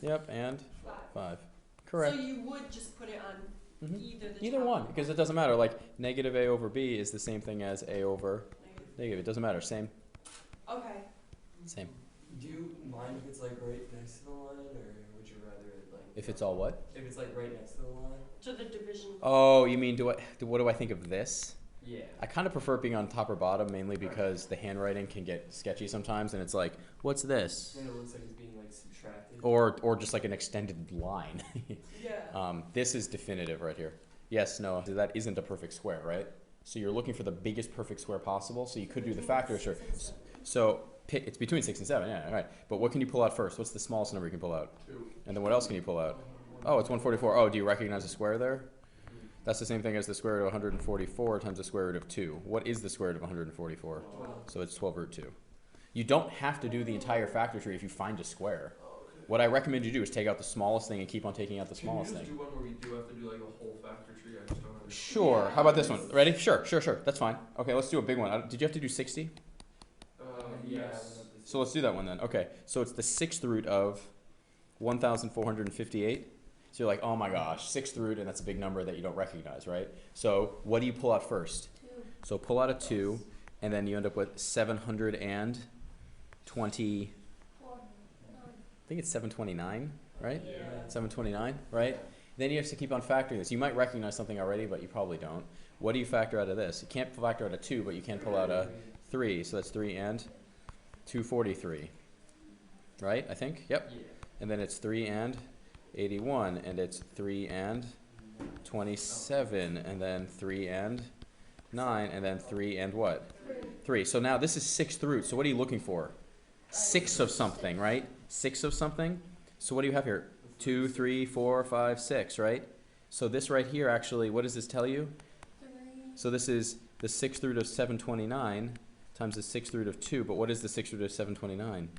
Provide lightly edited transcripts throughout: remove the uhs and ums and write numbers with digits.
Yep, and 5. Correct. So you would just put it on either the Either top one, or because it bottom. doesn't matter. Like, negative a over b is the same thing as a over negative. It doesn't matter. Same. Okay. Same. Do you mind if it's like right next to the line, or would you rather like? If it's all what? If it's like right next to the line. To the division. Oh, you mean what do I think of this? Yeah. I kind of prefer being on top or bottom, mainly because the handwriting can get sketchy sometimes, and it's like, what's this? And it looks like it's being like subtracted. Or just like an extended line. Yeah. This is definitive right here. Yes, no, that isn't a perfect square, right? So you're looking for the biggest perfect square possible. So you could do the factors. Sure. So it's between 6 and 7, yeah, right. But what can you pull out first? What's the smallest number you can pull out? 2. And then what else can you pull out? Oh, it's 144. Oh, do you recognize the square there? That's the same thing as the square root of 144 times the square root of 2. What is the square root of 144? 12. So it's 12 root 2. You don't have to do the entire factor tree if you find a square. What I recommend you do is take out the smallest thing and keep on taking out the smallest Can you thing. just do one where we do have to do like a whole factor tree? I just don't understand. Sure. How about this one? Ready? Sure. That's fine. Okay, let's do a big one. Did you have to do 60? Yes. So let's do that one then. Okay, so it's the 6th root of 1,458. So you're like, oh my gosh, 6th root, and that's a big number that you don't recognize, right? So what do you pull out first? 2. So pull out a 2, and then you end up with 720. I think it's 729, right? Yeah. 729, right? Then you have to keep on factoring this. You might recognize something already, but you probably don't. What do you factor out of this? You can't factor out a 2, but you can pull out a 3. So that's 3 and 243, right? I think. Yep. Yeah. And then it's 3 and 81, and it's 3 and 27, and then 3 and 9, and then 3 and what? 3. So now this is 6th root. So what are you looking for? 6 of something, right? 6 of something. So what do you have here? 2, 3, 4, 5, 6, right? So this right here, actually, what does this tell you? 3. So this is the 6th root of 729 times the 6th root of 2. But what is the 6th root of 729?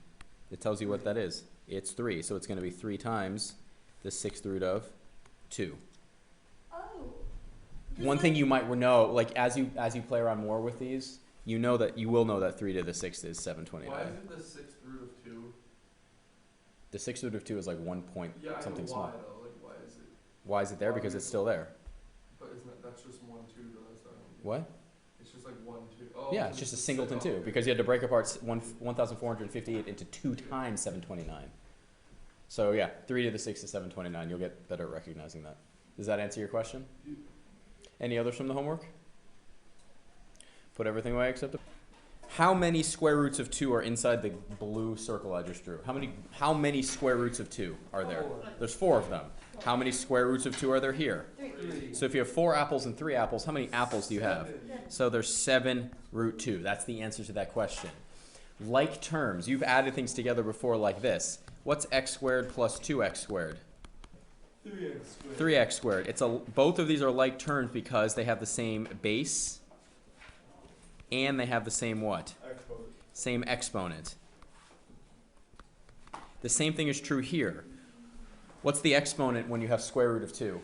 It tells you what that is. It's 3. So it's going to be 3 times the 6th root of 2. Oh. One thing you might know, like as you play around more with these, you will know that 3 to the 6th is 729. Why is it the 6th root of 2? The 6th root of 2 is like 1 point something why, small. though? Like, why is it? Why is it there? Because it's still there. But isn't that's just 1, 2, though? That's not. What? It's just like 1, 2. Oh, Yeah, it's just a singleton 2 because you had to break apart 1,458 into 2 times 729. So yeah, 3 to the 6th is 729. You'll get better at recognizing that. Does that answer your question? Any others from the homework? Put everything away except the... How many square roots of 2 are inside the blue circle I just drew? How many square roots of 2 are there? 4. There's 4 of them. How many square roots of 2 are there here? 3. So if you have 4 apples and 3 apples, how many apples do you have? 7. So there's 7 root 2. That's the answer to that question. Like terms, you've added things together before like this. What's x squared plus 2x squared? 3x squared. 3x squared. Both of these are like terms because they have the same base and they have the same what? Exponent. Same exponent. The same thing is true here. What's the exponent when you have square root of 2?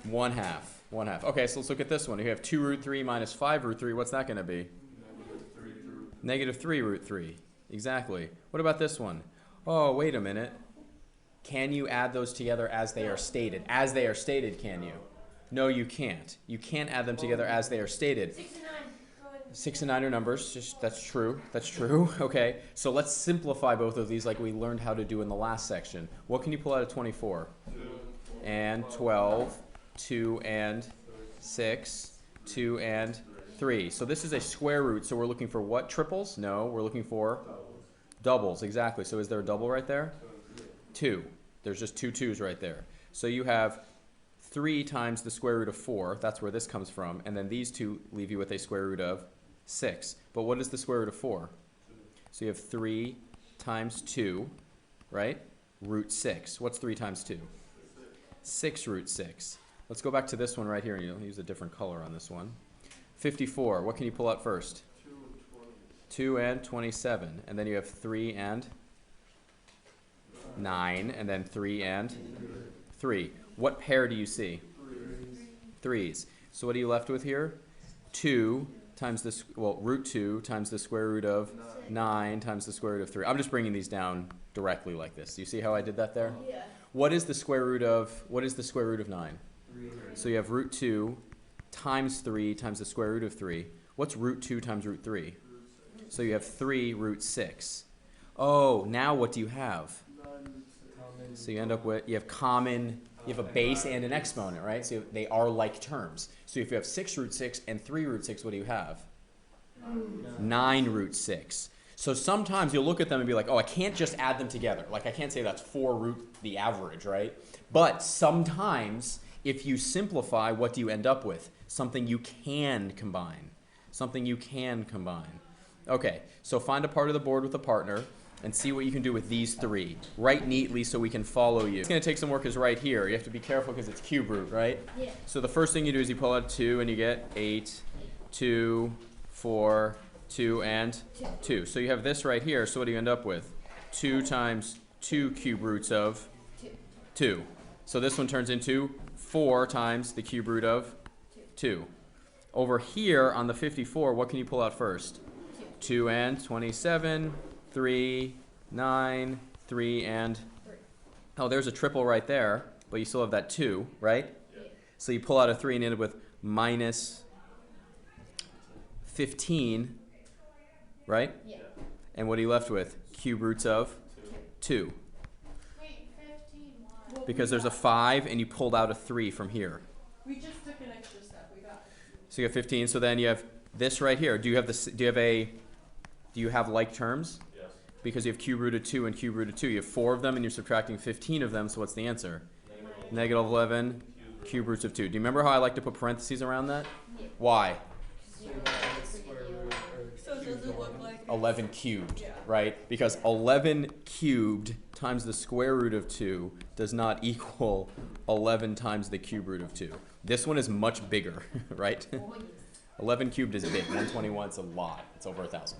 1 half. 1 half. Okay, so let's look at this one. If you have 2 root 3 minus 5 root 3, what's that going to be? Negative 3 root 3. Exactly. What about this one? Oh, wait a minute. Can you add those together as they are stated? As they are stated, can you? No, you can't. You can't add them together as they are stated. 6 and 9. Go ahead. 6 and 9 are numbers. That's true. That's true. Okay. So let's simplify both of these like we learned how to do in the last section. What can you pull out of 24? 2. And 12. 2 and 6. 2 and 3. So this is a square root. So we're looking for what? Triples? No, we're looking for doubles. Exactly. So is there a double right there? 2. There's just 2 2's right there. So you have 3 times the square root of 4. That's where this comes from. And then these two leave you with a square root of 6. But what is the square root of 4? So you have 3 times 2, right? Root 6. What's 3 times 2? 6 root 6. Let's go back to this one right here. You'll use a different color on this one. 54. What can you pull out first? 2 and 20. 2 and 27. And then you have 3 and 9. And then 3 and 3. What pair do you see? 3's. So what are you left with here? 2 times root 2 times the square root of 9 times the square root of 3. I'm just bringing these down directly like this. Do you see how I did that there? Yeah. What is the square root of 9? 3. So you have root 2 times 3 times the square root of 3. What's root 2 times root 3? So you have 3 root 6. Oh, now what do you have? Common. So you end up with, you have a base and an exponent, right? So they are like terms. So if you have 6 root 6 and 3 root 6, what do you have? 9 root 6. So sometimes you'll look at them and be like, oh, I can't just add them together. Like I can't say that's 4 root the average, right? But sometimes if you simplify, what do you end up with? Something you can combine. Something you can combine. Okay, so find a part of the board with a partner and see what you can do with these 3. Write neatly so we can follow you. It's going to take some work is right here. You have to be careful because it's cube root, right? Yeah. So the first thing you do is you pull out 2 and you get 8, 2, 4, 2, and 2. So you have this right here. So what do you end up with? 2 times 2 cube roots of 2. So this one turns into 4 times the cube root of 2. Over here on the 54, what can you pull out first? 2 and 27, 3, 9, 3, and... Oh, there's a triple right there, but you still have that 2, right? Yeah. So you pull out a 3 and end up with minus 15, right? Yeah. And what are you left with? Cube roots of 2. Wait, 15 why? Because there's a 5 and you pulled out a 3 from here. We just took an extra step. We got it. So you have 15. So then you have this right here. Do you have like terms? Yes. Because you have cube root of 2 and cube root of 2. You have 4 of them and you're subtracting 15 of them. So what's the answer? Negative 11 cube roots of 2. Do you remember how I like to put parentheses around that? Yeah. Why? So you have the square root or So does it look like 11 cubed, Yeah. right? Because 11 cubed times the square root of 2 does not equal 11 times the cube root of 2. This one is much bigger, right? Oh, yes. 11 cubed is big. 121 is a lot. It's over 1,000.